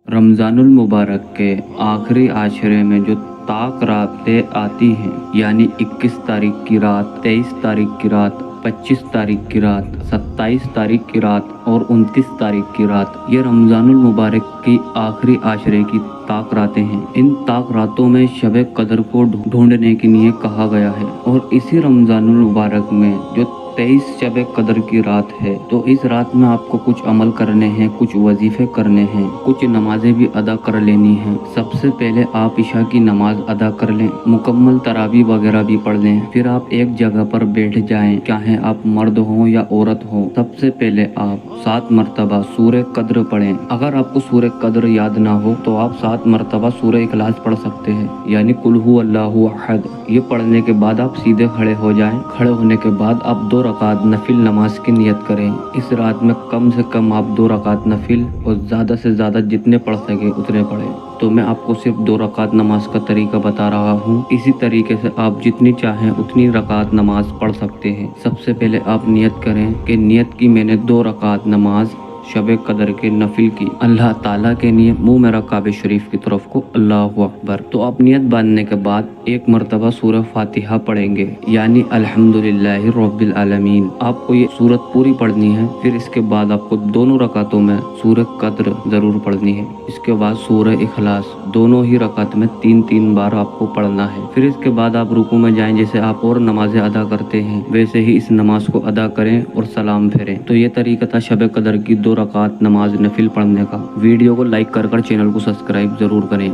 रमज़ानुल मुबारक के आखिरी आशरे में जो ताक रातें आती हैं, यानी 21 तारीख की रात, 23 तारीख की रात, 25 तारीख की रात, 27 तारीख की रात और 29 तारीख की रात, ये रमज़ानुल मुबारक की आखिरी आशरे की ताक रातें हैं। इन ताक रातों में शब कदर को ढूंढने के लिए कहा गया है और इसी रमज़ानुल मुबारक में जो 23 शब कदर की रात है, तो इस रात में आपको कुछ अमल करने हैं, कुछ वजीफे करने हैं, कुछ नमाजें भी अदा कर लेनी हैं। सबसे पहले आप इशा की नमाज अदा कर लें, मुकम्मल तरावी वगैरह भी पढ़ लें, फिर आप एक जगह पर बैठ जाएं, चाहे आप मर्द हो या औरत हो। सबसे पहले आप 7 मरतबा सूरह कद्र पढ़ें। अगर आपको सूरह कद्र याद ना हो तो आप 7 मरतबा सूरह इखलास पढ़ सकते हैं, यानी कुल हु अल्लाहु अहद। ये पढ़ने के बाद आप सीधे खड़े हो जाएं। खड़े होने के बाद आप 2 रकात नफिल नमाज की नियत करें। इस रात में कम से कम आप 2 रकात नफिल और ज़्यादा से ज़्यादा जितने पढ़ सके उतने पढ़ें। तो मैं आपको सिर्फ 2 रकात नमाज का तरीका बता रहा हूँ। इसी तरीके से आप जितनी चाहें उतनी रकात नमाज पढ़ सकते हैं। सबसे पहले आप नियत करें कि नियत की मैंने 2 रकात नमाज शब कदर के नफिल की, अल्लाह ताला के लिए मुँह मेरा काबे शरीफ की तरफ को, अल्लाहु अकबर। तो आप नियत बांधने के बाद 1 मरतबा सूरह फातिहा पढ़ेंगे, यानी अल्हम्दुलिल्लाहि रब्बिल आलमीन। आपको ये सूरत पूरी पढ़नी है। फिर इसके बाद आपको दोनों रकातों में सूरह कद्र ज़रूर पढ़नी है। इसके बाद सूरह इखलास दोनों ही रकात में 3-3 बार आपको पढ़ना है। फिर इसके बाद आप रुकू में जाएं, जैसे आप और नमाजें अदा करते हैं वैसे ही इस नमाज को अदा करें और सलाम फेरें। तो ये तरीका था शब कदर की 2 रकात नमाज नफिल पढ़ने का। वीडियो को लाइक कर चैनल को सब्सक्राइब ज़रूर करें।